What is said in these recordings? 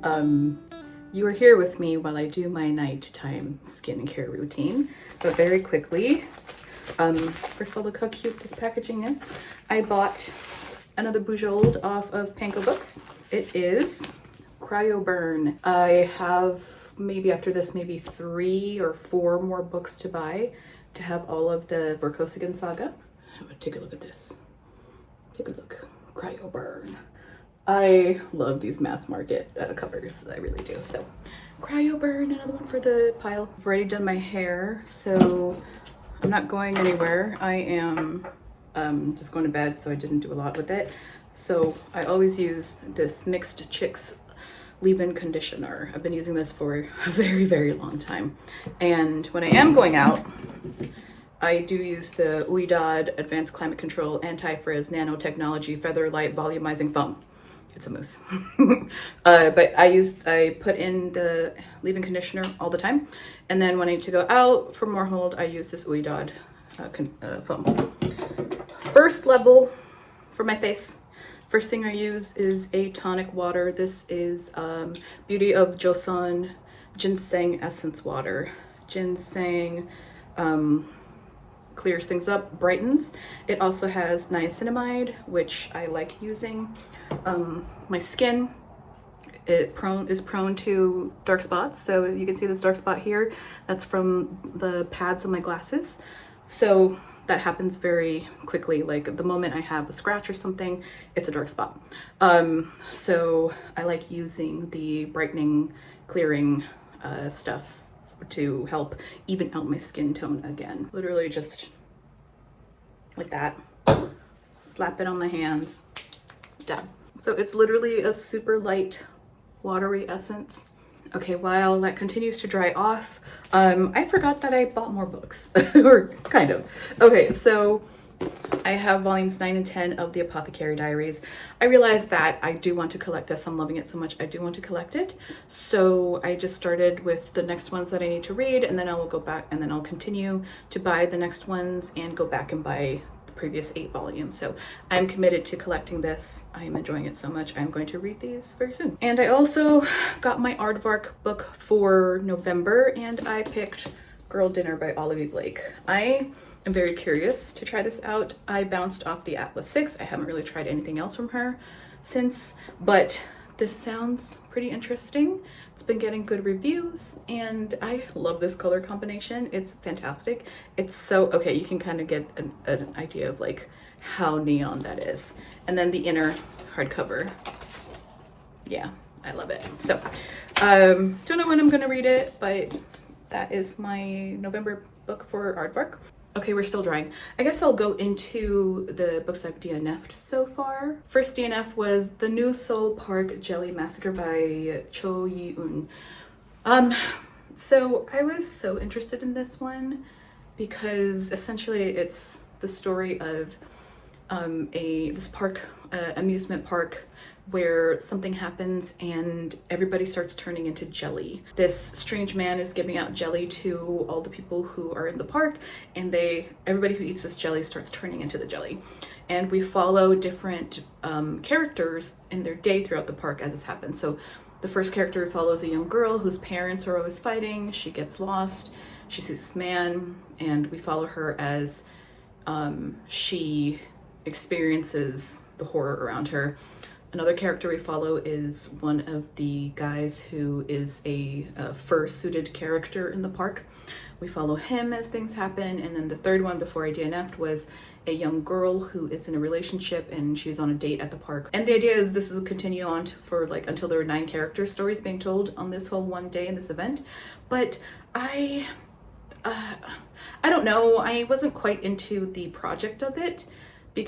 You are here with me while I do my nighttime skincare routine. But very quickly, first of all, look how cute this packaging is. I bought another Bujold off of Panko Books. It is Cryoburn. I have maybe after this, maybe 3 or 4 more books to buy to have all of the Vorkosigan saga. Take a look at this. Take a look. Cryoburn. I love these mass market covers. I really do. So Cryoburn, another one for the pile. I've already done my hair, so I'm not going anywhere. I am just going to bed, so I didn't do a lot with it. So I always use this Mixed Chicks leave-in conditioner. I've been using this for a very, very long time. And when I am going out, I do use the Uidad Advanced Climate Control Anti-Frizz Nanotechnology Feather Light Volumizing Foam. It's a mousse. But I put in the leave-in conditioner all the time. And then when I need to go out for more hold, I use this Uidad foam. First level for my face. First thing I use is a tonic water. This is Beauty of Joseon Ginseng Essence Water. Ginseng clears things up, brightens. It also has niacinamide, which I like using. My skin is prone to dark spots. So you can see this dark spot here. That's from the pads of my glasses. So that happens very quickly. Like the moment I have a scratch or something, it's a dark spot. So I like using the brightening, clearing stuff to help even out my skin tone again. Literally just like that. Slap it on my hands. Done. So it's literally a super light, watery essence. Okay, while that continues to dry off, I forgot that I bought more books, or kind of. Okay, so I have volumes 9 and 10 of the Apothecary Diaries. I realized that I do want to collect this. I'm loving it so much. I do want to collect it. So I just started with the next ones that I need to read, and then I will go back and then I'll continue to buy the next ones and go back and buy the previous 8 volumes. So I'm committed to collecting this. I am enjoying it so much. I'm going to read these very soon. And I also got my Aardvark book for November, and I picked Girl Dinner by Olivie Blake. I'm very curious to try this out. I bounced off the Atlas 6. I haven't really tried anything else from her since, but this sounds pretty interesting. It's been getting good reviews, and I love this color combination. It's fantastic. It's so, okay, you can kind of get an idea of like how neon that is. And then the inner hardcover. Yeah, I love it. So, don't know when I'm gonna read it, but that is my November book for Aardvark. Okay, we're still drying. I guess I'll go into the books I've DNF'd so far. First DNF was The New Seoul Park Jelly Massacre by Cho Yeeun. So I was so interested in this one because essentially it's the story of this park, amusement park, where something happens and everybody starts turning into jelly. This strange man is giving out jelly to all the people who are in the park, and everybody who eats this jelly starts turning into the jelly. And we follow different characters in their day throughout the park as this happens. So the first character follows a young girl whose parents are always fighting. She gets lost. She sees this man, and we follow her as she experiences the horror around her. Another character we follow is one of the guys who is a fur-suited character in the park. We follow him as things happen. And then the third one before I DNF'd was a young girl who is in a relationship and she's on a date at the park. And the idea is this will continue on for like until there are 9 character stories being told on this whole one day in this event. But I don't know. I wasn't quite into the project of it.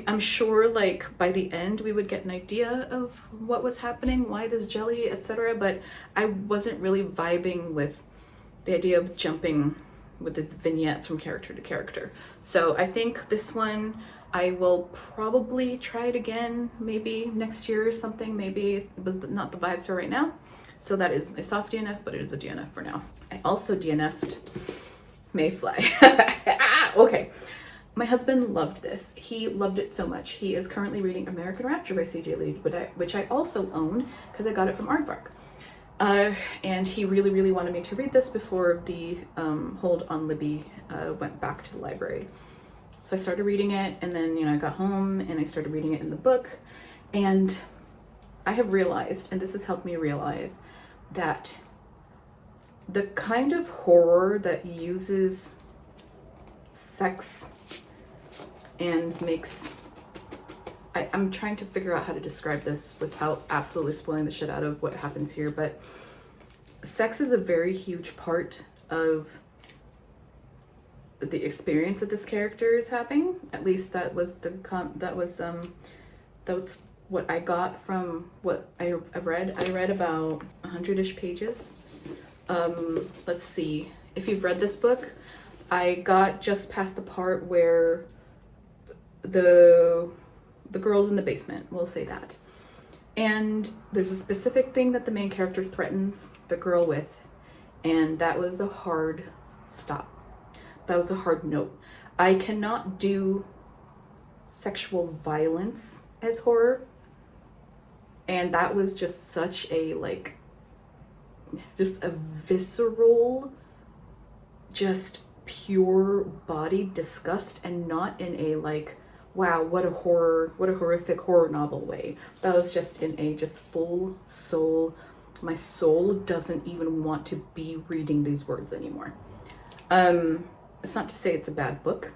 I'm sure like by the end we would get an idea of what was happening, why this jelly, etc. But I wasn't really vibing with the idea of jumping with these vignettes from character to character. So I think this one I will probably try it again, maybe next year or something. Maybe it was not the vibes for right now. So that is a soft DNF, but it is a DNF for now. I also DNF'd Maeve Fly. Okay. My husband loved this. He loved it so much. He is currently reading American Rapture by CJ Leede, which I also own because I got it from Aardvark. And he really, really wanted me to read this before the hold on Libby went back to the library. So I started reading it, and then, you know, I got home and I started reading it in the book. And I have realized, and this has helped me realize, that the kind of horror that uses sex and makes... I'm trying to figure out how to describe this without absolutely spoiling the shit out of what happens here, but sex is a very huge part of the experience that this character is having. At least that was what I got from what I read. I read about 100-ish pages. Let's see. If you've read this book, I got just past the part where the girl's in the basement, we'll say that. And there's a specific thing that the main character threatens the girl with, and that was a hard stop. That was a hard note. I cannot do sexual violence as horror, and that was just such a, like, just a visceral, just pure body disgust, and not in a, like, wow, what a horrific horror novel way. That was just in a just full soul, my soul doesn't even want to be reading these words anymore. It's not to say it's a bad book,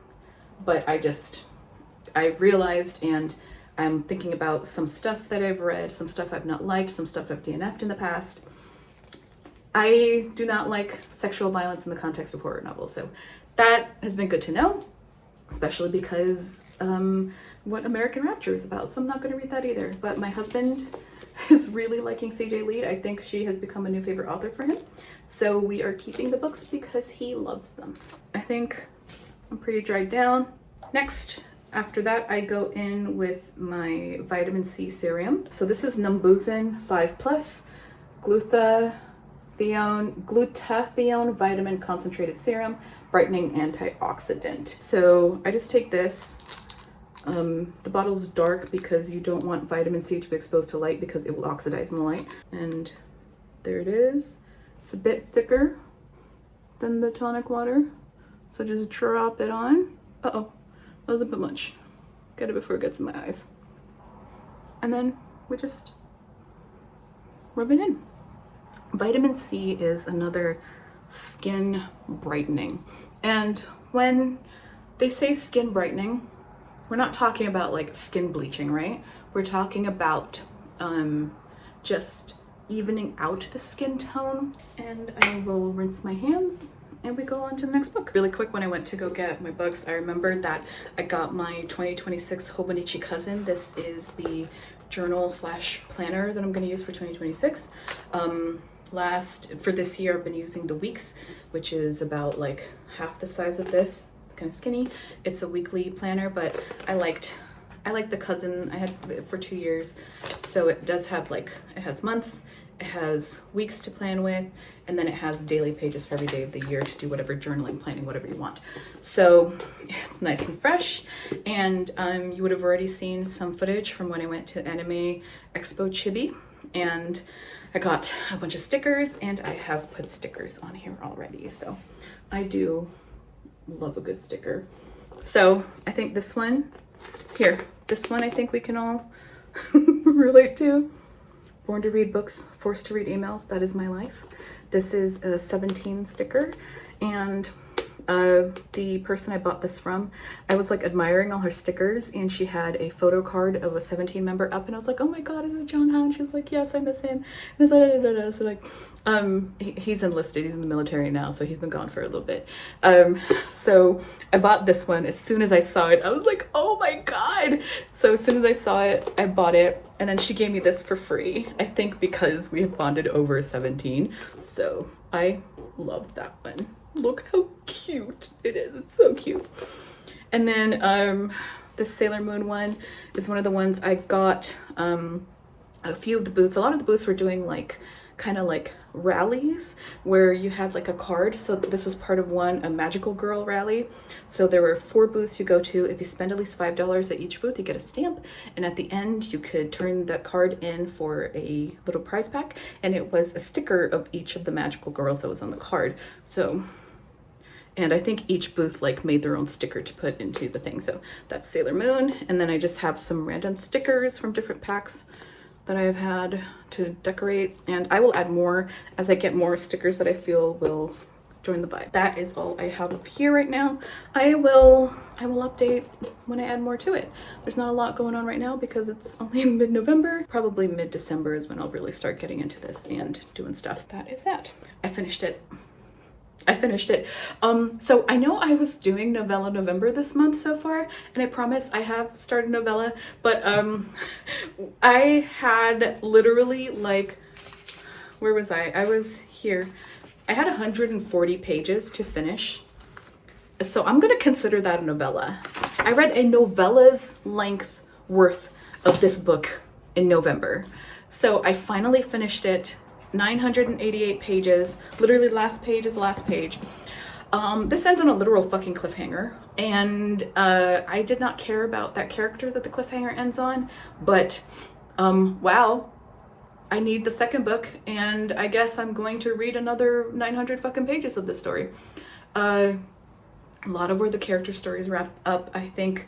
but I've realized, and I'm thinking about some stuff that I've read, some stuff I've not liked, some stuff I've DNF'd in the past. I do not like sexual violence in the context of horror novels, so that has been good to know, especially because what American Rapture is about, so I'm not going to read that either. But my husband is really liking CJ Leede. I think she has become a new favorite author for him, so we are keeping the books because he loves them. I think I'm pretty dried down. Next, after that, I go in with my vitamin C serum. So this is Numbusin 5+, glutathione vitamin concentrated serum, brightening antioxidant. So I just take this. The bottle's dark because you don't want vitamin C to be exposed to light because it will oxidize in the light. And there it is. It's a bit thicker than the tonic water. So just drop it on. Uh-oh, that was a bit much. Get it before it gets in my eyes. And then we just rub it in. Vitamin C is another skin brightening. And when they say skin brightening, we're not talking about like skin bleaching, right? We're talking about just evening out the skin tone. And I will rinse my hands and we go on to the next book. Really quick, when I went to go get my books, I remembered that I got my 2026 Hobonichi Cousin. This is the journal / planner that I'm going to use for 2026. For this year, I've been using the Weeks, which is about like half the size of this, kind of skinny. It's a weekly planner, but I liked the Cousin. I had it for 2 years, so it does have like, it has months, it has weeks to plan with, and then it has daily pages for every day of the year to do whatever journaling, planning, whatever you want. So it's nice and fresh. And you would have already seen some footage from when I went to Anime Expo Chibi, and I got a bunch of stickers, and I have put stickers on here already. So I do love a good sticker. So I think this one I think we can all relate to. Born to read books, forced to read emails. That is my life. This is a 17 sticker, and the person I bought this from, I was like admiring all her stickers, and she had a photo card of a 17 member up, and I was like, oh my god, is this John Han? She's like, yes, I miss him. And so like, he's enlisted, he's in the military now, so he's been gone for a little bit. So I bought this one. As soon as I saw it, I was like, oh my god. So as soon as I saw it, I bought it, and then she gave me this for free, I think because we have bonded over 17. So I loved that one. Look how cute it is. It's so cute. And then this Sailor Moon one is one of the ones I got. A few of the booths, a lot of the booths were doing like kind of like rallies where you had like a card. So this was part of one, a magical girl rally. So there were 4 booths you go to. If you spend at least $5 at each booth, you get a stamp. And at the end, you could turn that card in for a little prize pack. And it was a sticker of each of the magical girls that was on the card. So, and I think each booth like made their own sticker to put into the thing. So that's Sailor Moon. And then I just have some random stickers from different packs that I've had to decorate. And I will add more as I get more stickers that I feel will join the vibe. That is all I have up here right now. I will update when I add more to it. There's not a lot going on right now because it's only mid-November. Probably mid-December is when I'll really start getting into this and doing stuff. That is that. I finished it. So I know I was doing Novella November this month so far, and I promise I have started novella, but I had literally like, where was I? I was here. I had 140 pages to finish. So I'm gonna consider that a novella. I read a novella's length worth of this book in November. So I finally finished it. 988 pages, literally last page is the last page. This ends on a literal fucking cliffhanger, and I did not care about that character that the cliffhanger ends on, but wow, I need the second book, and I guess I'm going to read another 900 fucking pages of this story. A lot of where the character stories wrap up. I think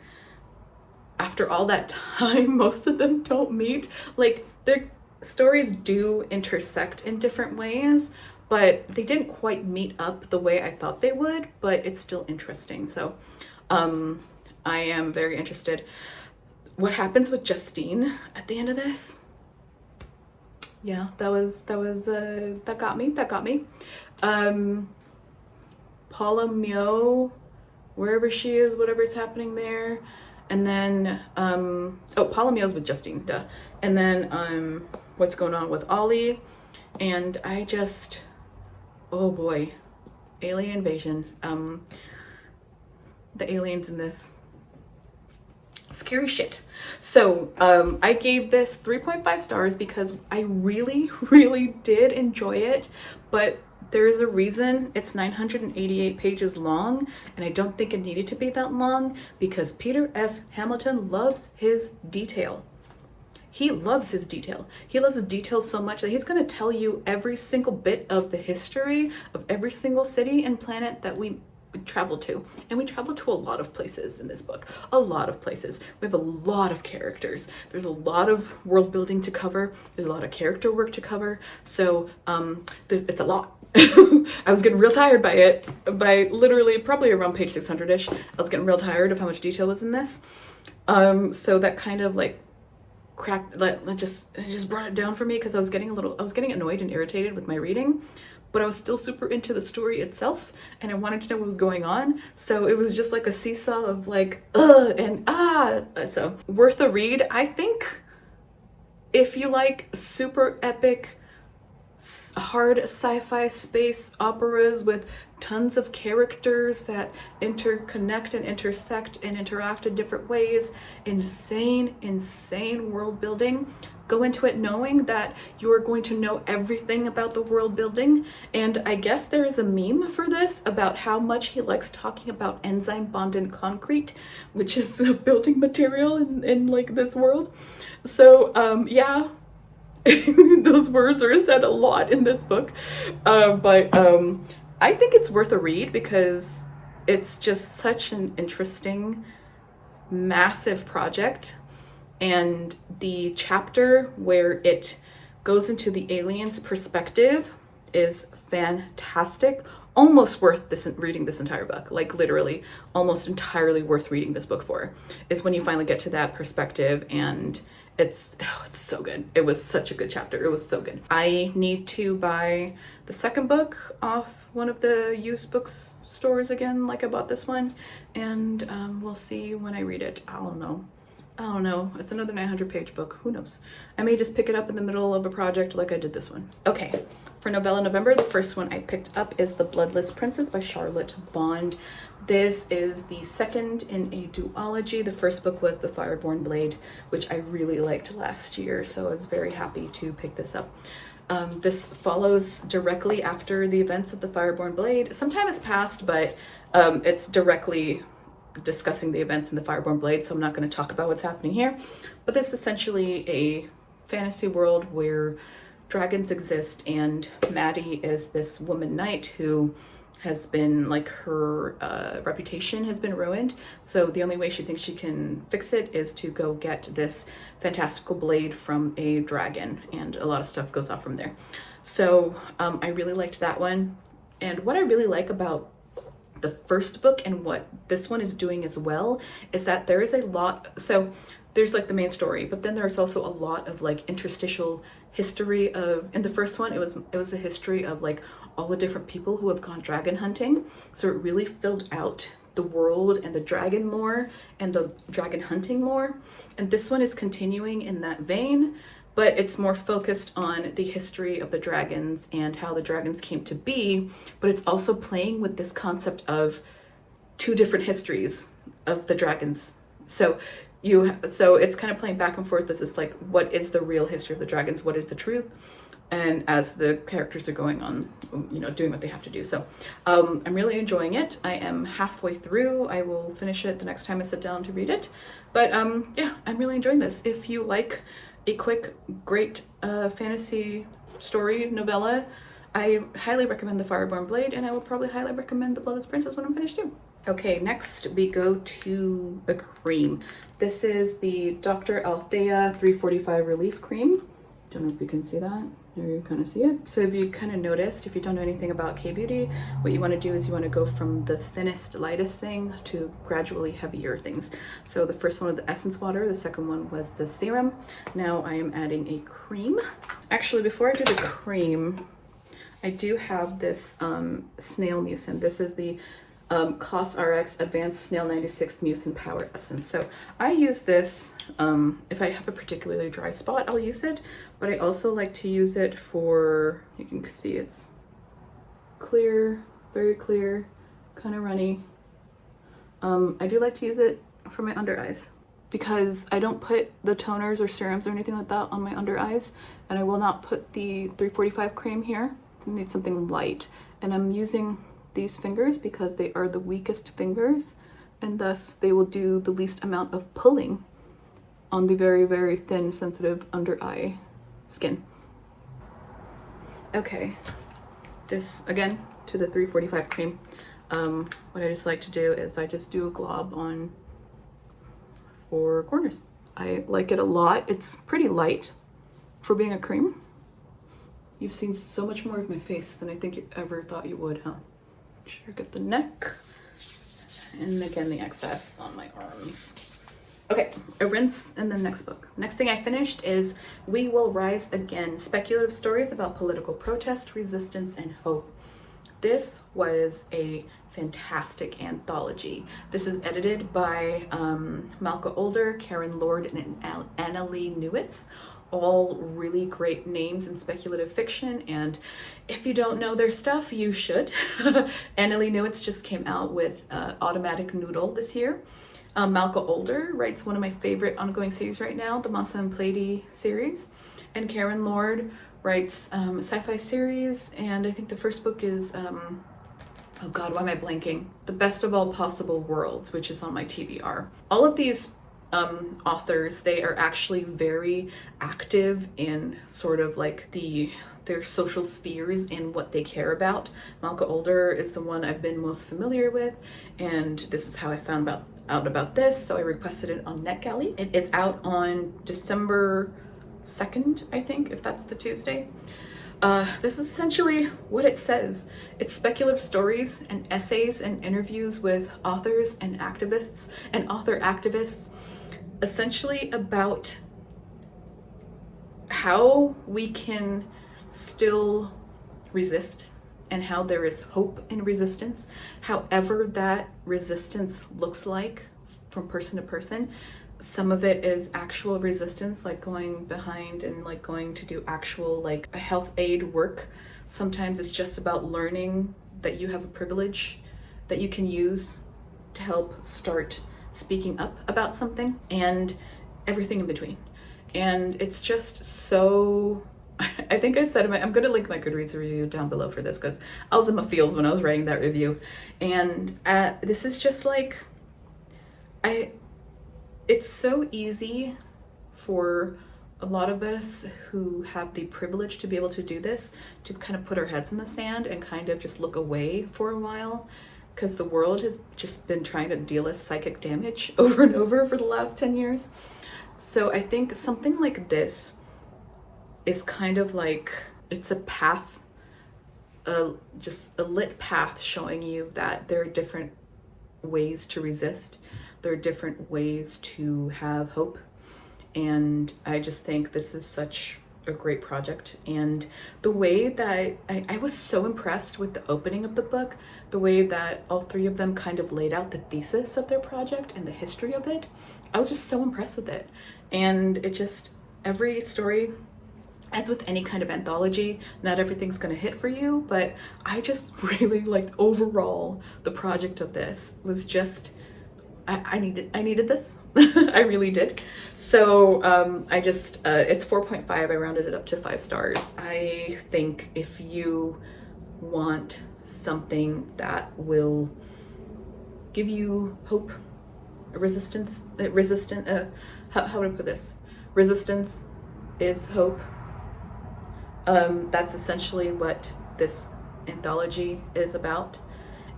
after all that time, most of them don't meet. Like, they're stories do intersect in different ways, but they didn't quite meet up the way I thought they would, but it's still interesting. So I am very interested. What happens with Justine at the end of this? Yeah, that got me. Paula Mio, wherever she is, whatever's happening there. And then Paula Mio's with Justine, duh. And then what's going on with Ollie, and I just, oh boy, alien invasion. The aliens in this, scary shit. So I gave this 3.5 stars because I really, really did enjoy it, but there is a reason it's 988 pages long, and I don't think it needed to be that long because Peter F. Hamilton loves his detail. He loves his detail. He loves his details so much that he's going to tell you every single bit of the history of every single city and planet that we travel to. And we travel to a lot of places in this book. A lot of places. We have a lot of characters. There's a lot of world building to cover. There's a lot of character work to cover. So it's a lot. I was getting real tired by it. By literally probably around page 600-ish. I was getting real tired of how much detail was in this. So that kind of like it just brought it down for me because I was getting annoyed and irritated with my reading, but I was still super into the story itself and I wanted to know what was going on. So it was just like a seesaw of like and so worth a read. I think if you like super epic hard sci-fi space operas with tons of characters that interconnect and intersect and interact in different ways, insane world building, go into it knowing that you are going to know everything about the world building. And I guess there is a meme for this about how much he likes talking about enzyme bonded concrete, which is a building material in like this world. So yeah, those words are said a lot in this book, but I think it's worth a read because it's just such an interesting, massive project. And the chapter where it goes into the alien's perspective is fantastic. Almost worth reading this entire book. Like literally, almost entirely worth reading this book for. Is when you finally get to that perspective, and it's so good. It was such a good chapter. It was so good. I need to buy the second book off one of the used books stores again, like I bought this one, and we'll see when I read it. I don't know. It's another 900-page book. Who knows? I may just pick it up in the middle of a project like I did this one. Okay, for Novella November, the first one I picked up is The Bloodless Princes by Charlotte Bond. This is the second in a duology. The first book was The Fireborn Blade, which I really liked last year, so I was very happy to pick this up. This follows directly after the events of the Fireborn Blade. Some time has passed, but it's directly discussing the events in the Fireborn Blade, so I'm not going to talk about what's happening here. But this is essentially a fantasy world where dragons exist, and Maddie is this woman knight who has been, like, her reputation has been ruined. So the only way she thinks she can fix it is to go get this fantastical blade from a dragon, and a lot of stuff goes off from there. So I really liked that one. And what I really like about the first book and what this one is doing as well is that there is a lot, so there's like the main story, but then there's also a lot of like interstitial history of, in the first one it was a history of like all the different people who have gone dragon hunting, so it really filled out the world and the dragon lore and the dragon hunting lore. And this one is continuing in that vein, but it's more focused on the history of the dragons and how the dragons came to be, but it's also playing with this concept of two different histories of the dragons. So it's kind of playing back and forth. This is like, what is the real history of the dragons? What is the truth? And as the characters are going on, you know, doing what they have to do. So I'm really enjoying it. I am halfway through. I will finish it the next time I sit down to read it. But yeah, I'm really enjoying this. If you like a quick, great fantasy story novella, I highly recommend The Fireborn Blade, and I will probably highly recommend The Bloodless Princes when I'm finished too. Okay, next we go to a cream. This is the Dr. Althea 345 Relief Cream. Don't know if you can see that. There you kind of see it. So if you kind of noticed, if you don't know anything about K-beauty, what you want to do is you want to go from the thinnest, lightest thing to gradually heavier things. So the first one was the essence water, the second one was the serum. Now I am adding a cream. Actually, before I do the cream, I do have this snail mucin. This is the COSRX Advanced Snail 96 Mucin Power Essence. So I use this, if I have a particularly dry spot, I'll use it, but I also like to use it for, you can see it's clear, very clear, kind of runny. I do like to use it for my under eyes because I don't put the toners or serums or anything like that on my under eyes, and I will not put the 345 cream here. I need something light, and I'm using these fingers because they are the weakest fingers, and thus they will do the least amount of pulling on the very, very thin, sensitive under eye skin. Okay, this again to the 345 cream. What I just like to do is I just do a glob on 4 corners. I like it a lot. It's pretty light for being a cream. You've seen so much more of my face than I think you ever thought you would, huh? Sure, get the neck, and again the excess on my arms. Okay, a rinse in the next book. Next thing I finished is We Will Rise Again, speculative stories about political protest, resistance, and hope. This was a fantastic anthology. This is edited by Malka Older, Karen Lord, and Annalee Newitz. All really great names in speculative fiction, and if you don't know their stuff, you should. Annalee Newitz just came out with Automatic Noodle this year. Malka Older writes one of my favorite ongoing series right now, the Masa and Plady series, and Karen Lord writes a sci-fi series, and I think the first book is oh god, why am I blanking? The Best of All Possible Worlds, which is on my TBR. All of these authors, they are actually very active in sort of like their social spheres in what they care about. Malka Older is the one I've been most familiar with, and this is how I found out about this, so I requested it on NetGalley. It is out on December 2nd, I think, if that's the Tuesday. This is essentially what it says. It's speculative stories and essays and interviews with authors and activists and author activists, essentially about how we can still resist and how there is hope in resistance, however that resistance looks like from person to person. Some of it is actual resistance, like going behind and like going to do actual like health aid work. Sometimes it's just about learning that you have a privilege that you can use to help start speaking up about something, and everything in between. And it's just so I think I said I'm going to link my Goodreads review down below for this because I was in my feels when I was writing that review. And this is just like, it's so easy for a lot of us who have the privilege to be able to do this to kind of put our heads in the sand and kind of just look away for a while, because the world has just been trying to deal us psychic damage over and over for the last 10 years. So I think something like this is kind of like, it's a path, just a lit path showing you that there are different ways to resist. There are different ways to have hope. And I just think this is such a great project. And the way that I was so impressed with the opening of the book, the way that all three of them kind of laid out the thesis of their project and the history of it. I was just so impressed with it. And it just, every story, as with any kind of anthology, not everything's gonna hit for you, but I just really liked overall the project of this was just, I needed this. I really did. So I just, it's 4.5. I rounded it up to 5 stars. I think if you want something that will give you hope, how would I put this? Resistance is hope. That's essentially what this anthology is about.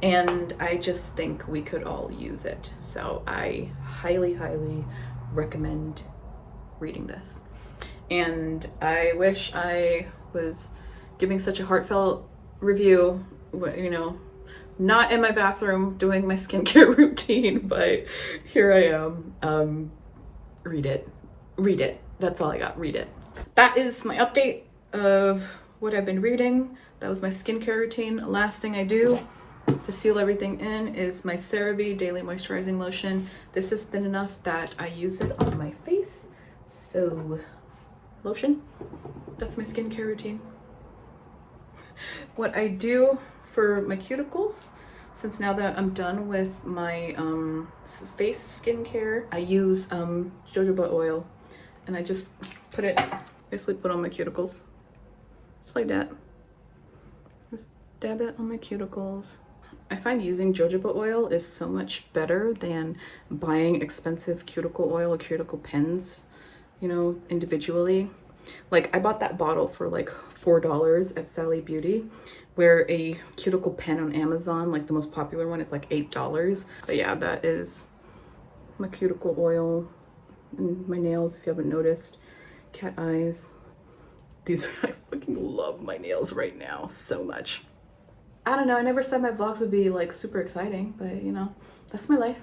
And I just think we could all use it. So I highly, highly recommend reading this. And I wish I was giving such a heartfelt review, you know, not in my bathroom doing my skincare routine, but here I am. Read it. Read it. That's all I got. Read it. That is my update of what I've been reading. That was my skincare routine. Last thing I do to seal everything in is my CeraVe Daily Moisturizing Lotion. This is thin enough that I use it on my face. So, lotion. That's my skincare routine. What I do for my cuticles, since now that I'm done with my face skincare, I use jojoba oil, and I just basically put on my cuticles. Just like that. Just dab it on my cuticles. I find using jojoba oil is so much better than buying expensive cuticle oil or cuticle pens, you know, individually. Like, I bought that bottle for like $4 at Sally Beauty, where a cuticle pen on Amazon, like the most popular one, is like $8. But yeah, that is my cuticle oil and my nails, if you haven't noticed. Cat eyes. These are, I fucking love my nails right now so much. I don't know, I never said my vlogs would be like super exciting, but you know, that's my life.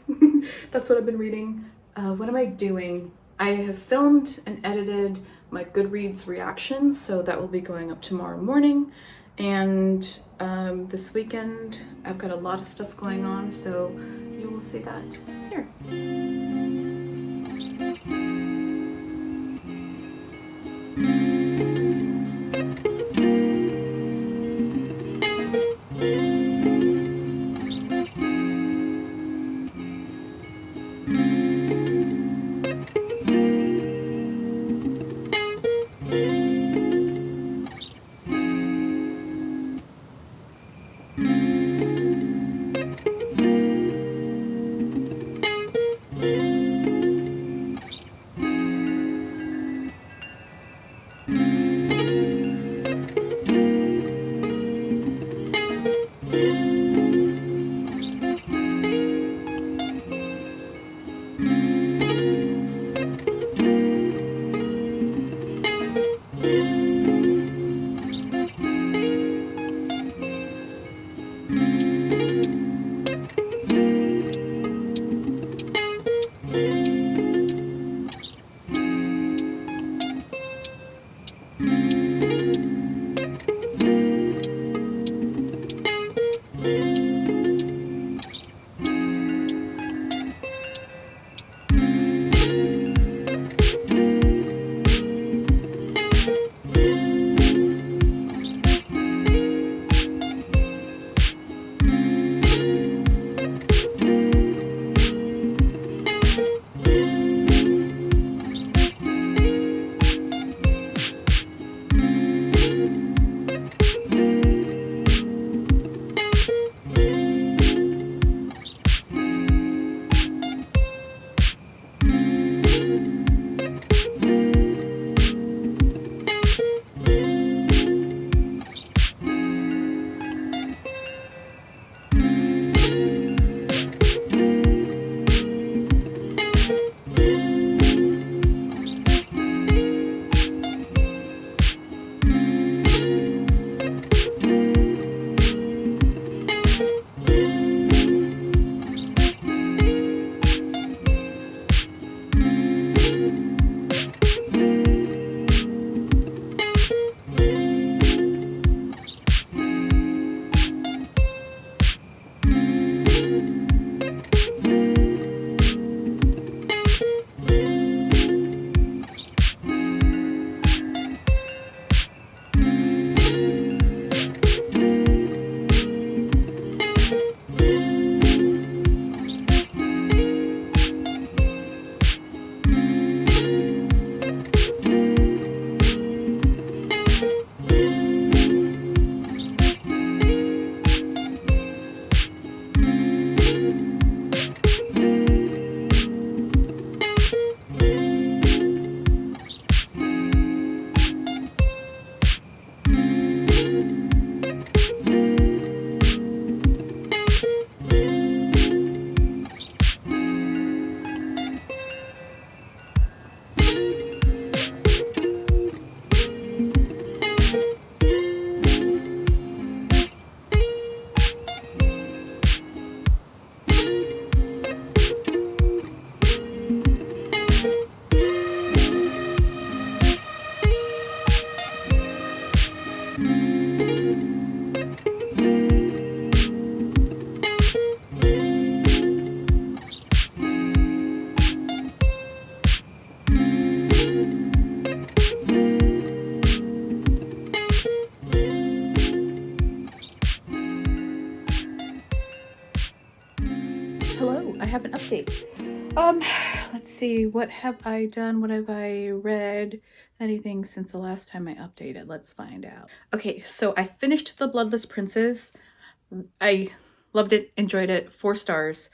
That's what I've been reading. What am I doing? I have filmed and edited my Goodreads reactions, so that will be going up tomorrow morning. And this weekend, I've got a lot of stuff going on, so you will see that here. let's see, what have I done? What have I read? Anything since the last time I updated? Let's find out. Okay, so I finished The Bloodless Princes. I loved it, enjoyed it, 4 stars.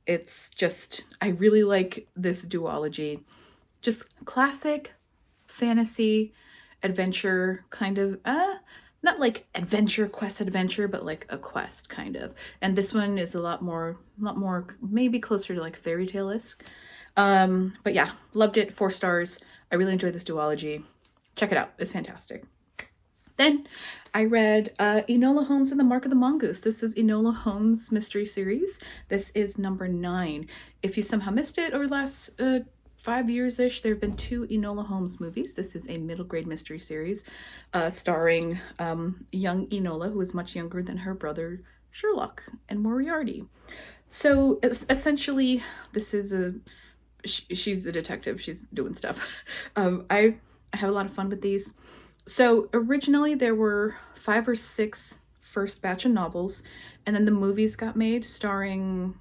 It's just, I really like this duology. Just classic fantasy adventure kind of, not like adventure quest adventure, but like a quest kind of. And this one is a lot more maybe closer to like fairy tale-esque. But yeah, loved it, 4 stars. I really enjoyed this duology. Check it out, it's fantastic. Then I read Enola Holmes and the Mark of the Mongoose. This is Enola Holmes mystery series. This is number 9. If you somehow missed it over the last 5 years-ish, there have been 2 Enola Holmes movies. This is a middle grade mystery series starring young Enola, who is much younger than her brother Sherlock and Moriarty. So essentially, this is she's a detective. She's doing stuff. I have a lot of fun with these. So originally there were 5 or 6 first batch of novels, and then the movies got made starring,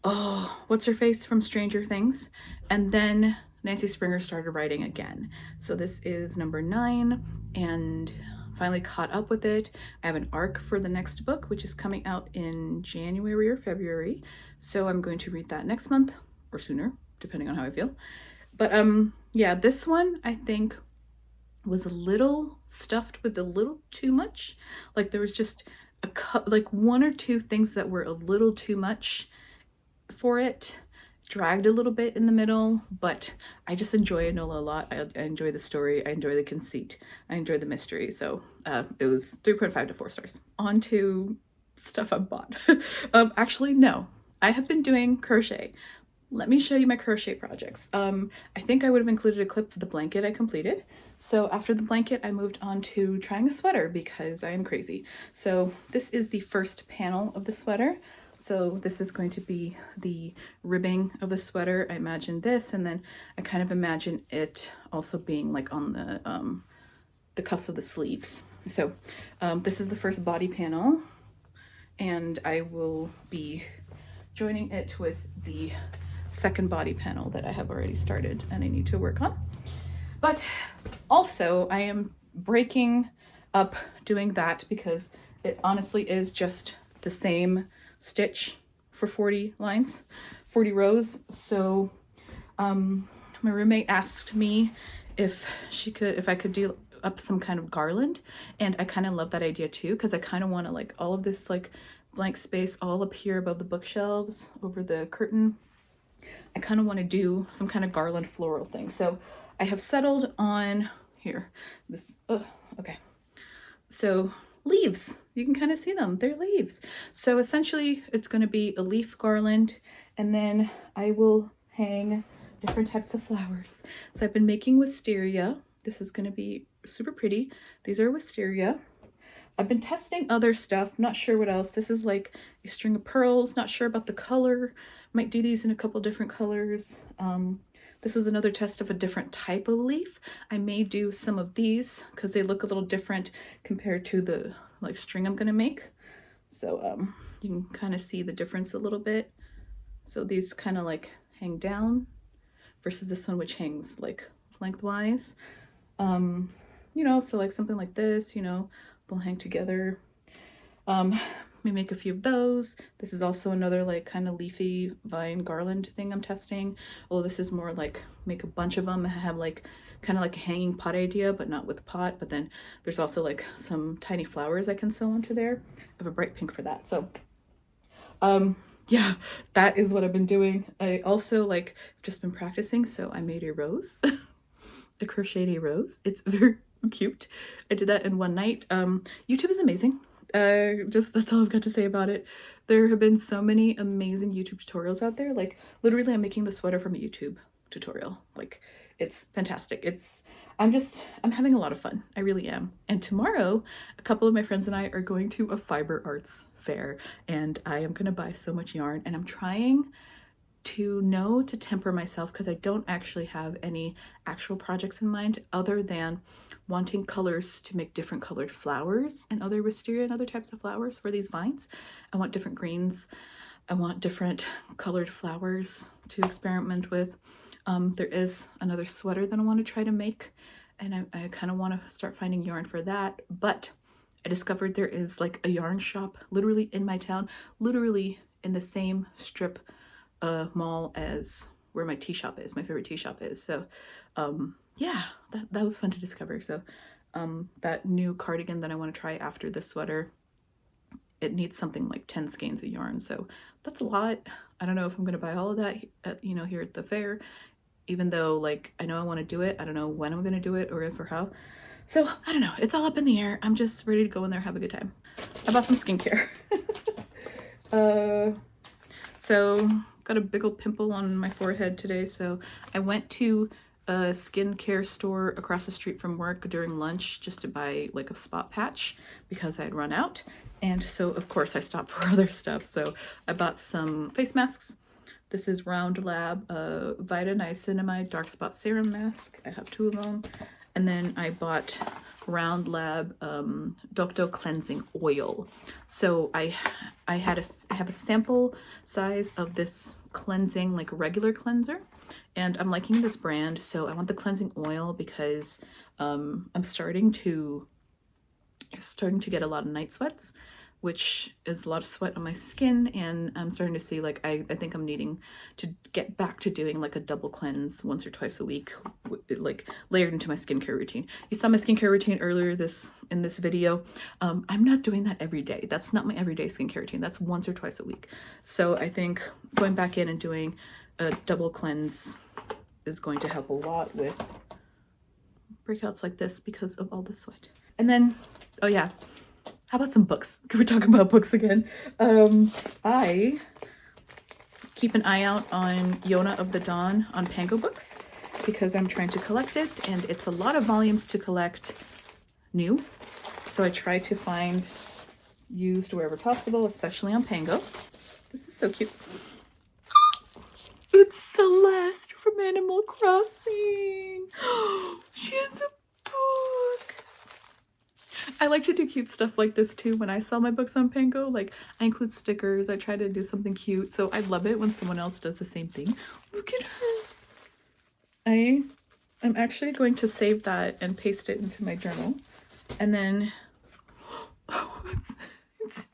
oh, what's her face from Stranger Things? And then Nancy Springer started writing again. So this is number 9, and finally caught up with it. I have an arc for the next book, which is coming out in January or February. So I'm going to read that next month or sooner, depending on how I feel. But yeah, this one I think was a little stuffed with a little too much. Like there was just like 1 or 2 things that were a little too much for it. Dragged a little bit in the middle, but I just enjoy Enola a lot. I enjoy the story. I enjoy the conceit. I enjoy the mystery. So it was 3.5 to 4 stars. On to stuff I bought. Actually, no. I have been doing crochet. Let me show you my crochet projects. I think I would have included a clip of the blanket I completed. So after the blanket, I moved on to trying a sweater because I am crazy. So this is the first panel of the sweater. So this is going to be the ribbing of the sweater. I imagine this, and then I kind of imagine it also being like on the cuffs of the sleeves. So this is the first body panel, and I will be joining it with the second body panel that I have already started and I need to work on. But also I am breaking up doing that because it honestly is just the same stitch for 40 lines, 40 rows. So my roommate asked me if I could do up some kind of garland, and I kind of love that idea too, because I kind of want to like all of this like blank space all up here above the bookshelves over the curtain. I kind of want to do some kind of garland floral thing. So I have settled on here this okay, so leaves, you can kind of see them, they're leaves. So essentially it's going to be a leaf garland, and then I will hang different types of flowers. So I've been making wisteria. This is going to be super pretty. These are wisteria. I've been testing other stuff, not sure what else. This is like a string of pearls, not sure about the color. Might do these in a couple different colors. This is another test of a different type of leaf. I may do some of these because they look a little different compared to the like string I'm gonna make. So you can kind of see the difference a little bit. So these kind of like hang down versus this one which hangs like lengthwise. You know, so like something like this, you know, they'll hang together. We make a few of those. This is also another like kind of leafy vine garland thing I'm testing. Although this is more like make a bunch of them and have like kind of like a hanging pot idea, but not with a pot. But then there's also like some tiny flowers I can sew onto there. I have a bright pink for that. So yeah, that is what I've been doing. I also like just been practicing, so I made a rose. I crocheted a rose. It's very cute. I did that in one night. YouTube is amazing. That's all I've got to say about it. There have been so many amazing YouTube tutorials out there. Like literally I'm making the sweater from a YouTube tutorial. Like it's fantastic. I'm having a lot of fun. I really am. And tomorrow a couple of my friends and I are going to a fiber arts fair, and I am gonna buy so much yarn, and I'm trying to temper myself because I don't actually have any actual projects in mind other than wanting colors to make different colored flowers and other wisteria and other types of flowers for these vines. I want different greens, I want different colored flowers to experiment with. There is another sweater that I want to try to make, and I kind of want to start finding yarn for that, but I discovered there is like a yarn shop literally in my town, literally in the same strip mall as where my tea shop is, my favorite tea shop is. So yeah, that was fun to discover. So that new cardigan that I want to try after this sweater, it needs something like 10 skeins of yarn, so that's a lot. I don't know if I'm gonna buy all of that at, you know, here at the fair, even though like I know I want to do it. I don't know when I'm gonna do it or if or how, so I don't know, it's all up in the air. I'm just ready to go in there, have a good time. I bought some skincare. So got a big old pimple on my forehead today, so I went to a skincare store across the street from work during lunch just to buy like a spot patch because I had run out. And so of course I stopped for other stuff. So I bought some face masks. This is Round Lab Vita Niacinamide Dark Spot Serum Mask. I have 2 of them. And then I bought Round Lab Dokdo Cleansing Oil. So I have a sample size of this cleansing, like regular cleanser, and I'm liking this brand. So I want the cleansing oil because I'm starting to get a lot of night sweats, which is a lot of sweat on my skin, and I'm starting to see like I think I'm needing to get back to doing like a double cleanse once or twice a week, like layered into my skincare routine. You saw my skincare routine earlier in this video. I'm not doing that every day. That's not my everyday skincare routine. That's once or twice a week. So I think going back in and doing a double cleanse is going to help a lot with breakouts like this because of all the sweat. And then, oh yeah, how about some books? Can we talk about books again? I keep an eye out on Yona of the Dawn on Pango Books because I'm trying to collect it, and it's a lot of volumes to collect new. So I try to find used wherever possible, especially on Pango. This is so cute. It's Celeste from Animal Crossing. She has a book. I like to do cute stuff like this too when I sell my books on Pango. Like I include stickers, I try to do something cute. So I love it when someone else does the same thing. Look at her. I'm actually going to save that and paste it into my journal. And then, oh, it's Cinnamoroll.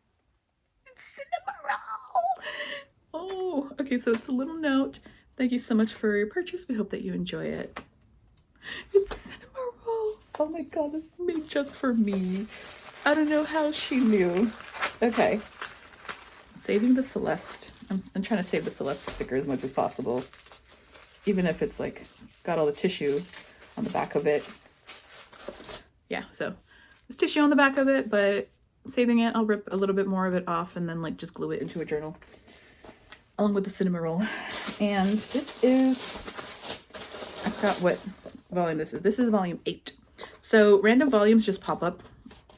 Oh, okay, so it's a little note. Thank you so much for your purchase. We hope that you enjoy it. It's Cinnamoroll. Oh my god, this is made just for me. I don't know how she knew. Okay. Saving the Celeste. I'm trying to save the Celeste sticker as much as possible. Even if it's like got all the tissue on the back of it. Yeah, so there's tissue on the back of it, but saving it, I'll rip a little bit more of it off and then like just glue it into a journal. Along with the Cinnamoroll. And this is, I forgot what volume this is. This is volume 8. So random volumes just pop up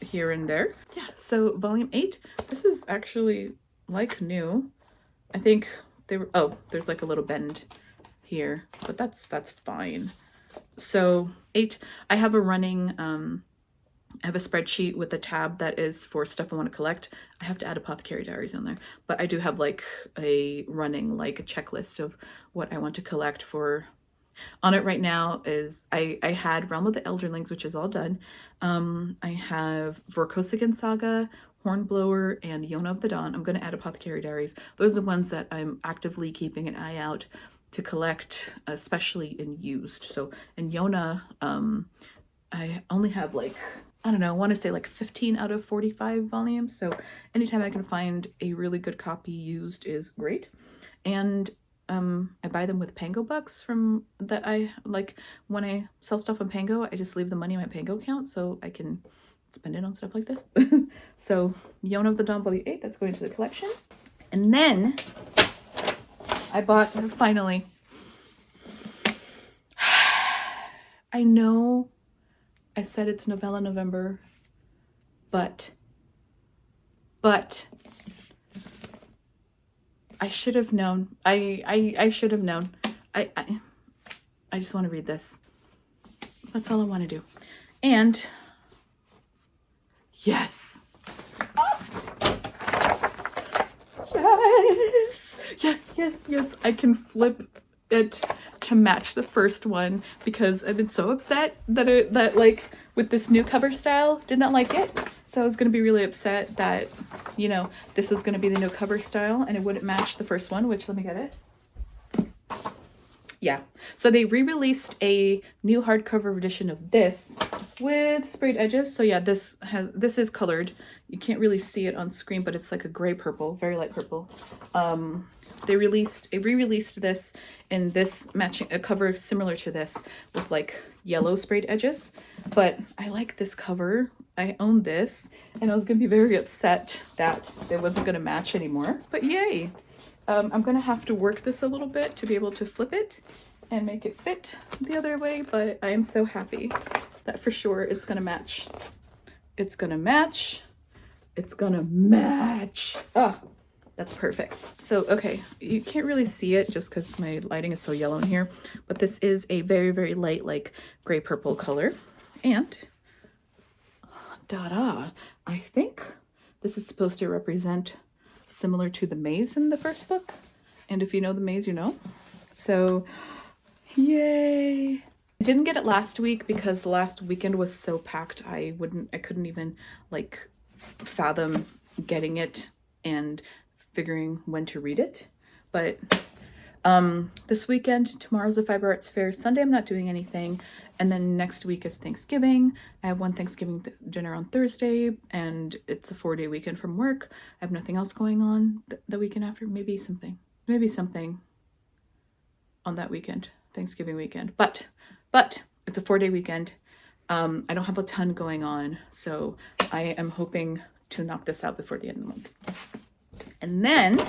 here and there. Yeah, so volume 8, this is actually like new. I think they were, oh, there's like a little bend here, but that's fine. So 8, I have a running, I have a spreadsheet with a tab that is for stuff I want to collect. I have to add Apothecary Diaries on there, but I do have like a running, like a checklist of what I want to collect for. On it right now is, I had Realm of the Elderlings, which is all done. I have Vorkosigan Saga, Hornblower, and Yona of the Dawn. I'm going to add Apothecary Diaries. Those are the ones that I'm actively keeping an eye out to collect, especially in used. So in Yona, I only have like, I don't know, I want to say like 15 out of 45 volumes. So anytime I can find a really good copy used is great. And I buy them with Pango bucks from that I like. When I sell stuff on Pango, I just leave the money in my Pango account so I can spend it on stuff like this. So Yona of the Dawn Volume 8, that's going to the collection. And then I bought, finally, I know I said it's Novella November, but I should have known. I should have known. I just want to read this. That's all I want to do. And yes. Yes. Yes! Yes, yes, yes. I can flip it to match the first one because I've been so upset that like with this new cover style did not like it. So I was going to be really upset that, you know, this was going to be the new cover style and it wouldn't match the first one, which let me get it. Yeah. So they re-released a new hardcover edition of this with sprayed edges. So yeah, this is colored. You can't really see it on screen, but it's like a gray purple, very light purple. They re-released this in this matching a cover similar to this with like yellow sprayed edges. But I like this cover. I own this and I was gonna be very upset that it wasn't gonna match anymore. But yay! I'm gonna have to work this a little bit to be able to flip it and make it fit the other way, but I am so happy that for sure it's gonna match. It's gonna match. It's gonna match. Ah, that's perfect. So, okay, you can't really see it just because my lighting is so yellow in here, but this is a very, very light, like gray purple color. And, I think this is supposed to represent similar to the maze in the first book. And if you know the maze, you know. So, yay! I didn't get it last week because the last weekend was so packed. I couldn't even like fathom getting it and figuring when to read it. But this weekend, tomorrow's the Fiber Arts Fair. Sunday I'm not doing anything. And then next week is Thanksgiving. I have one Thanksgiving dinner on Thursday, and it's a 4-day weekend from work. I have nothing else going on the weekend after. Maybe something on that weekend, Thanksgiving weekend. But it's a 4-day weekend. I don't have a ton going on, so I am hoping to knock this out before the end of the month. And then,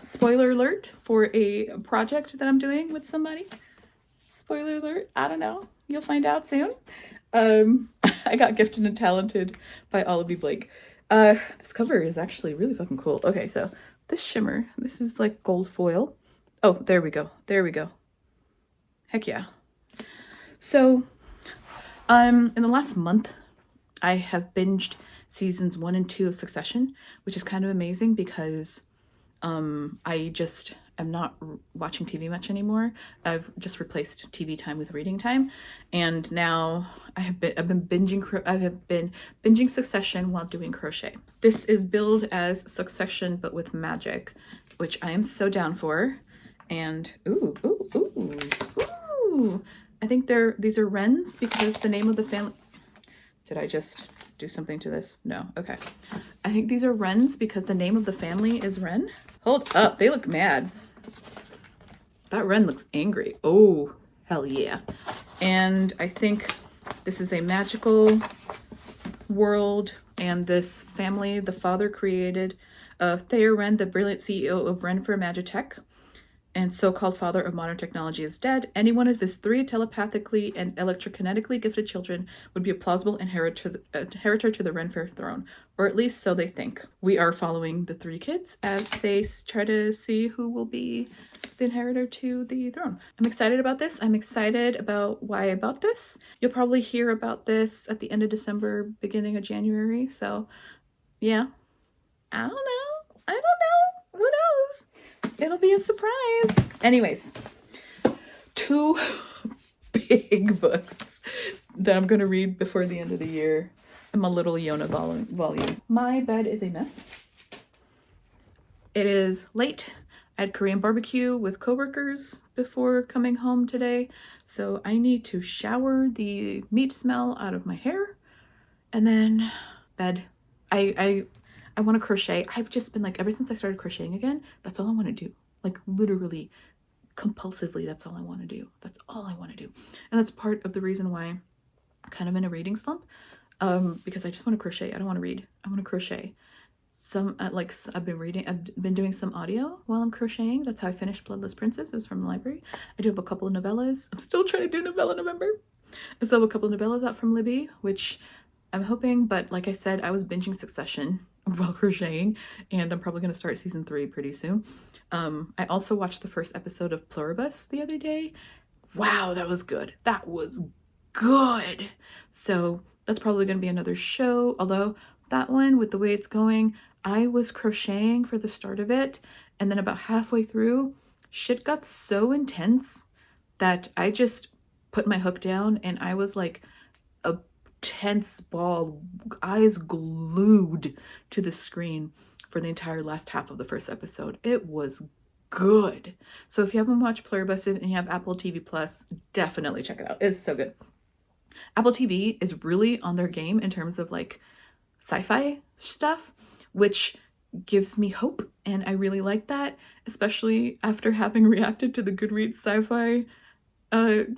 spoiler alert for a project that I'm doing with somebody. Spoiler alert, I don't know. You'll find out soon. I got gifted and talented by Olivie Blake. This cover is actually really fucking cool. Okay, so this shimmer, this is like gold foil. Oh, there we go. There we go. Heck yeah. So, in the last month, I have binged seasons 1 and 2 of Succession, which is kind of amazing because I just am not watching TV much anymore. I've just replaced TV time with reading time, and now I've been binging Succession while doing crochet. This is billed as Succession but with magic, which I am so down for. And ooh, I think these are wrens because the name of the family. Did I just do something to this? No. Okay. I think these are wrens because the name of the family is Wren. Hold up. They look mad. That wren looks angry. Oh, hell yeah. And I think this is a magical world, and this family, the father created Thayer Wren, the brilliant CEO of Wren for Magitech, and so-called father of modern technology, is dead. Any one of his 3 telepathically and electrokinetically gifted children would be a plausible inheritor to the Wren Fair throne, or at least so they think. We are following the 3 kids as they try to see who will be the inheritor to the throne. I'm excited about this. I'm excited about why I bought this. You'll probably hear about this at the end of December, beginning of January. So, yeah. I don't know. Who knows? It'll be a surprise. Anyways, 2 big books that I'm going to read before the end of the year in my little Yeeun volume. My bed is a mess. It is late. I had Korean barbecue with coworkers before coming home today, so I need to shower the meat smell out of my hair, and then bed. I want to crochet. I've just been like, ever since I started crocheting again, that's all I want to do. Like literally, compulsively, that's all I want to do. That's all I want to do. And that's part of the reason why I'm kind of in a reading slump, because I just want to crochet. I don't want to read. I want to crochet. I've been doing some audio while I'm crocheting. That's how I finished Bloodless Princes. It was from the library. I do have a couple of novellas. I'm still trying to do novella November. I still have a couple of novellas out from Libby, which I'm hoping, but like I said, I was binging Succession while crocheting, and I'm probably going to start season 3 pretty soon. I also watched the first episode of Pluribus the other day. Wow, that was good. That was good. So that's probably going to be another show, although that one, with the way it's going, I was crocheting for the start of it, and then about halfway through, shit got so intense that I just put my hook down and I was like a tense ball, eyes glued to the screen for the entire last half of the first episode. It was good. So if you haven't watched Pluribus and you have Apple TV Plus, definitely check it out. It's so good. Apple TV is really on their game in terms of like sci-fi stuff, which gives me hope, and I really like that, especially after having reacted to the Goodreads sci-fi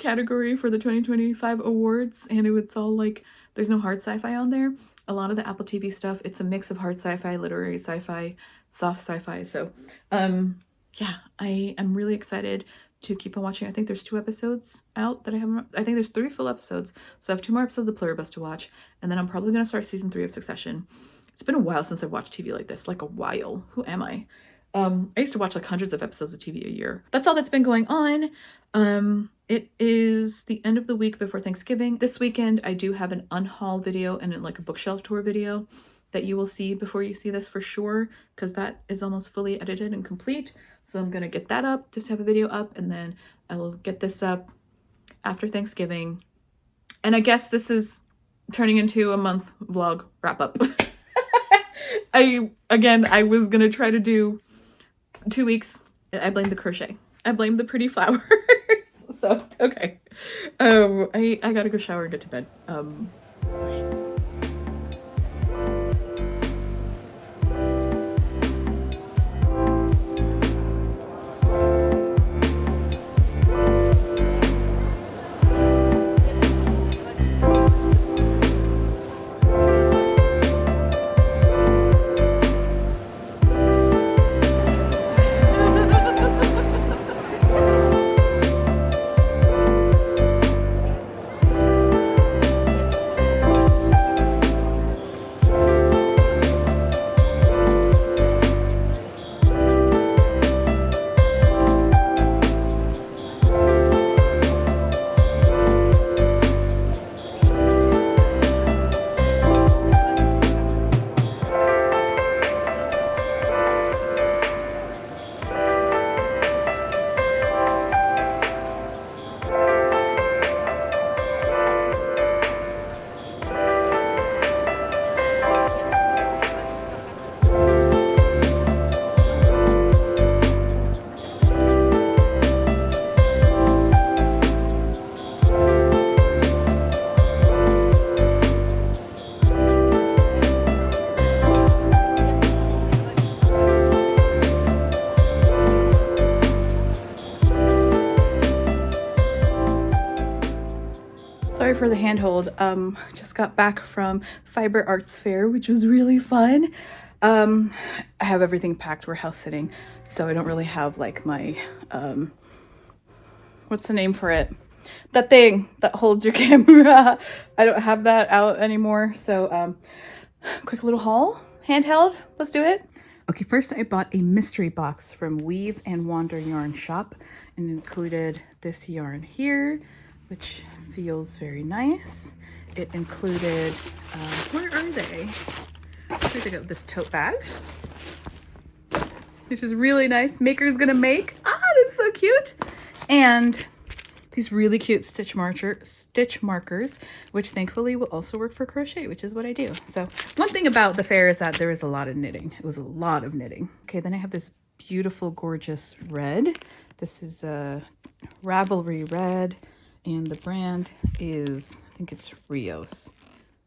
category for the 2025 awards, and it's all like there's no hard sci-fi on there. A lot of the Apple TV stuff, it's a mix of hard sci-fi, literary sci-fi, soft sci-fi. So yeah, I am really excited to keep on watching. I think there's 2 episodes out that I haven't. I think there's 3 full episodes, so I have 2 more episodes of Pluribus to watch, and then I'm probably gonna start season 3 of Succession. It's been a while since I've watched TV like this, like a while. Who am I? I used to watch like hundreds of episodes of TV a year. That's all that's been going on. It is the end of the week before Thanksgiving. This weekend, I do have an unhaul video and like a bookshelf tour video that you will see before you see this for sure, because that is almost fully edited and complete. So I'm gonna get that up, just have a video up, and then I will get this up after Thanksgiving. And I guess this is turning into a month vlog wrap up. I was gonna try to do 2 weeks. I blame the crochet. I blame the pretty flowers. So, okay. I gotta go shower and get to bed. Sorry for the handhold. Just got back from Fiber Arts Fair, which was really fun. I have everything packed. We're house sitting, so I don't really have like my, what's the name for it? That thing that holds your camera. I don't have that out anymore. So quick little haul, handheld. Let's do it. Okay, first I bought a mystery box from Weave and Wander Yarn Shop and included this yarn here, which feels very nice. It included, where are they? Here they go, this tote bag, which is really nice. Maker's Gonna Make. Ah, that's so cute. And these really cute stitch markers, which thankfully will also work for crochet, which is what I do. So one thing about the fair is that there is a lot of knitting. It was a lot of knitting. Okay, then I have this beautiful, gorgeous red. This is a Ravelry red, and the brand is, I think it's Rios.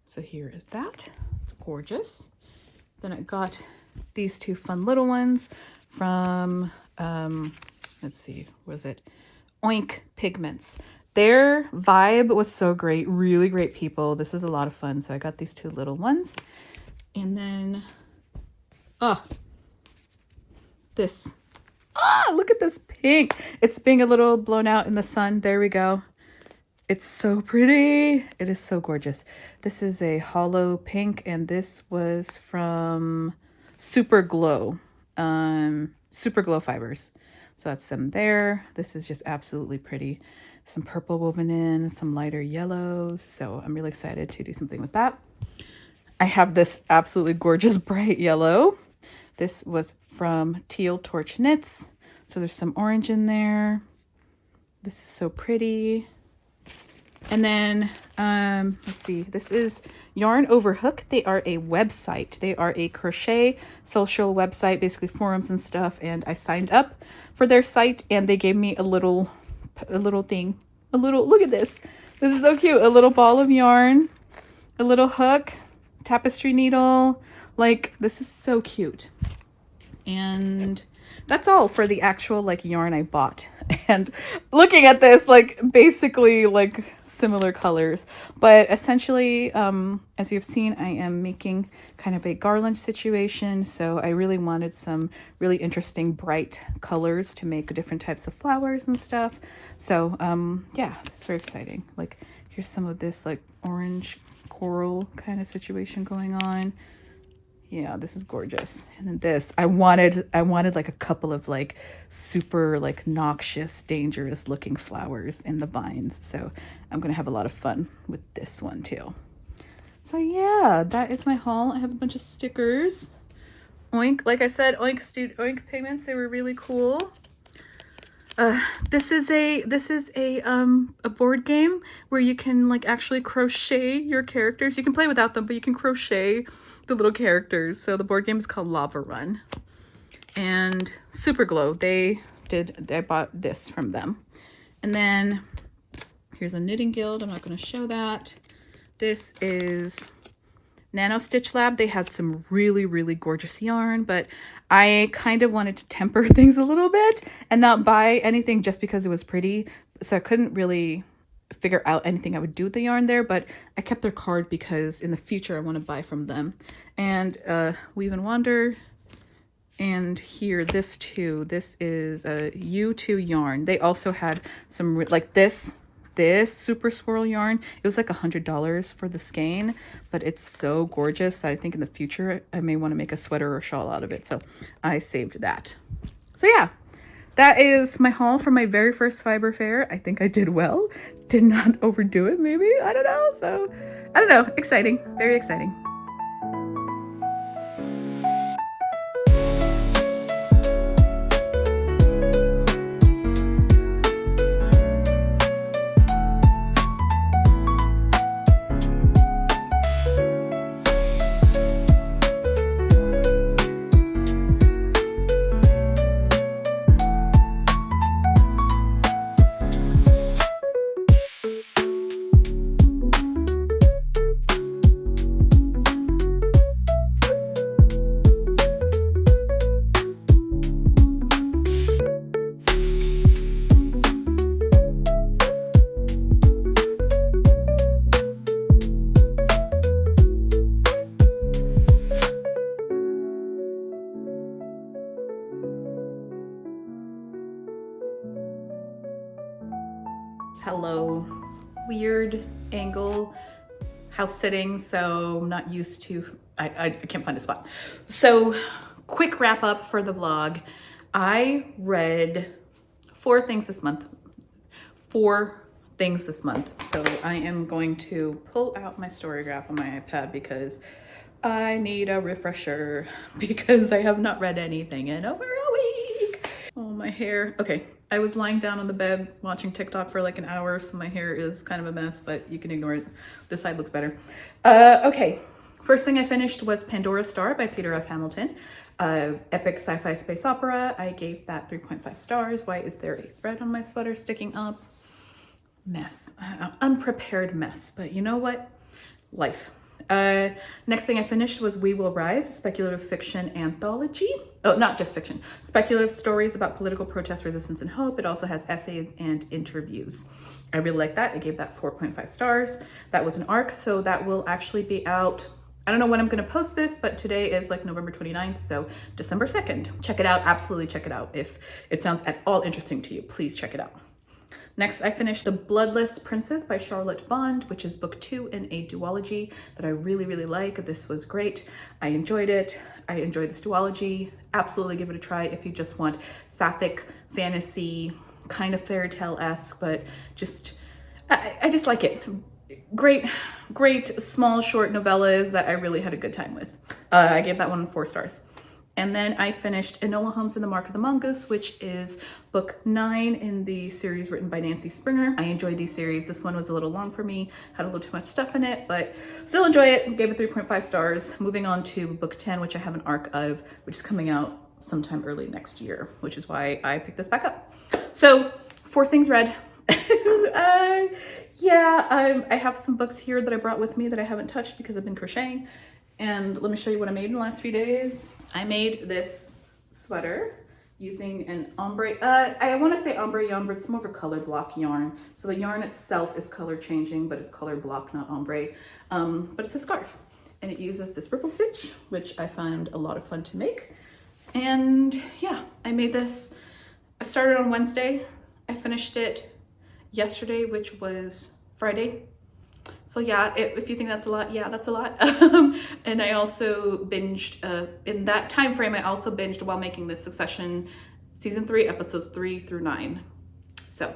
So here is that. It's gorgeous. Then I got these 2 fun little ones from, let's see, was it Oink Pigments. Their vibe was so great, really great people. This is a lot of fun. So I got these 2 little ones. And then, this. Look at this pink. It's being a little blown out in the sun. There we go. It's so pretty. It is so gorgeous. This is a hollow pink, and this was from Super Glow Fibers. So that's them there. This is just absolutely pretty. Some purple woven in, some lighter yellows. So I'm really excited to do something with that. I have this absolutely gorgeous bright yellow. This was from Teal Torch Knits. So there's some orange in there. This is so pretty. And then, let's see, this is Yarn Over Hook. They are a website. They are a crochet social website, basically forums and stuff. And I signed up for their site and they gave me a little thing. Look at this. This is so cute. A little ball of yarn, a little hook, tapestry needle. Like, this is so cute. And that's all for the actual like yarn I bought. And looking at this, like basically like similar colors, but essentially, as you've seen, I am making kind of a garland situation. So I really wanted some really interesting bright colors to make different types of flowers and stuff. So yeah, it's very exciting. Like here's some of this like orange coral kind of situation going on. Yeah, this is gorgeous. And then this, I wanted like a couple of like super like noxious, dangerous looking flowers in the vines. So I'm going to have a lot of fun with this one too. So yeah, that is my haul. I have a bunch of stickers. Oink, like I said, Oink pigments, they were really cool. This is a board game where you can like actually crochet your characters. You can play without them, but you can crochet the little characters. So the board game is called Lava Run. And Super Glow, I bought this from them. And then here's a knitting guild. I'm not going to show that. This is Nano Stitch Lab. They had some really, really gorgeous yarn, but I kind of wanted to temper things a little bit and not buy anything just because it was pretty. So I couldn't really figure out anything I would do with the yarn there, but I kept their card because in the future I want to buy from them. And Weave and Wander. And here, this too. This is a U2 yarn. They also had some like this super swirl yarn. It was like $100 for the skein, but it's so gorgeous that I think in the future I may want to make a sweater or shawl out of it. So I saved that. So yeah, that is my haul for my very first fiber fair. I think I did well. Did not overdo it, maybe. I don't know. So I don't know. Exciting. Very exciting. Hello. Weird angle house sitting, so I'm not used to, I can't find a spot. So quick wrap up for the vlog. I read 4 things this month. So I am going to pull out my Storygraph on my iPad because I need a refresher because I have not read anything in over a week. Oh, my hair. Okay. I was lying down on the bed watching TikTok for like an hour, so my hair is kind of a mess, but you can ignore it. This side looks better. Okay, first thing I finished was Pandora Star by Peter F. Hamilton. Epic sci-fi space opera. I gave that 3.5 stars. Why is there a thread on my sweater sticking up? Mess. Unprepared mess, but you know what? Life. Next thing I finished was We Will Rise, a speculative fiction anthology. Oh, not just fiction. Speculative stories about political protest, resistance, and hope. It also has essays and interviews. I really like that. I gave that 4.5 stars. That was an arc, so that will actually be out. I don't know when I'm going to post this, but today is like November 29th, so December 2nd. Check it out. Absolutely check it out. If it sounds at all interesting to you, please check it out. Next, I finished The Bloodless Princes by Charlotte Bond, which is book 2 in a duology that I really, really like. This was great. I enjoyed it. I enjoyed this duology. Absolutely give it a try if you just want sapphic fantasy, kind of fairy tale-esque, but just, I just like it. Great small short novellas that I really had a good time with. I gave that one 4 stars. And then I finished Enola, Holmes and the Mark of the Mongoose, which is book 9 in the series written by Nancy Springer. I enjoyed these series. This one was a little long for me, had a little too much stuff in it, but still enjoy it. Gave it 3.5 stars. Moving on to book 10, which I have an arc of, which is coming out sometime early next year, which is why I picked this back up. So 4 things read. I have some books here that I brought with me that I haven't touched because I've been crocheting. And let me show you what I made in the last few days. I made this sweater using an ombre, I want to say ombre yarn, but it's more of a color block yarn. So the yarn itself is color changing, but it's color block, not ombre. But it's a scarf and it uses this ripple stitch, which I found a lot of fun to make. And yeah, I made this. I started on Wednesday. I finished it yesterday, which was Friday. So yeah, if you think that's a lot, yeah, that's a lot. And I also binged, in that time frame, I also binged while making this Succession season 3, episodes 3 through 9. So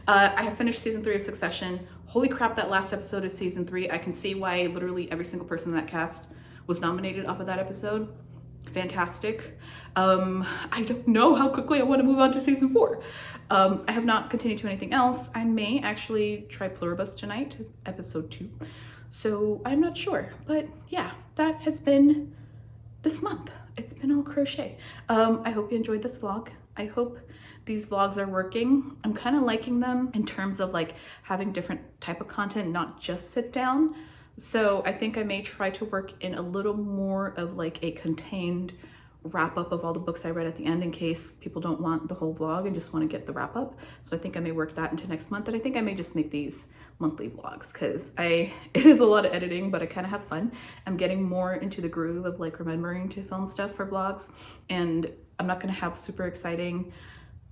I have finished season 3 of Succession. Holy crap, that last episode of season 3, I can see why literally every single person in that cast was nominated off of that episode. Fantastic. I don't know how quickly I want to move on to season 4. I have not continued to anything else. I may actually try Pluribus tonight, episode 2. So I'm not sure, but yeah, that has been this month. It's been all crochet. I hope you enjoyed this vlog. I hope these vlogs are working. I'm kind of liking them in terms of like having different type of content, not just sit down. So I think I may try to work in a little more of like a contained wrap up of all the books I read at the end in case people don't want the whole vlog and just want to get the wrap up. So I think I may work that into next month, and I think I may just make these monthly vlogs because it is a lot of editing, but I kind of have fun. I'm getting more into the groove of like remembering to film stuff for vlogs, and I'm not going to have super exciting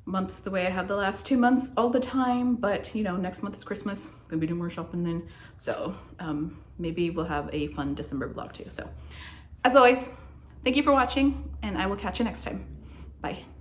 months the way I have the last 2 months all the time, but you know, next month is Christmas, gonna be doing more shopping then, so maybe we'll have a fun December vlog too. So as always, thank you for watching, and I will catch you next time. Bye.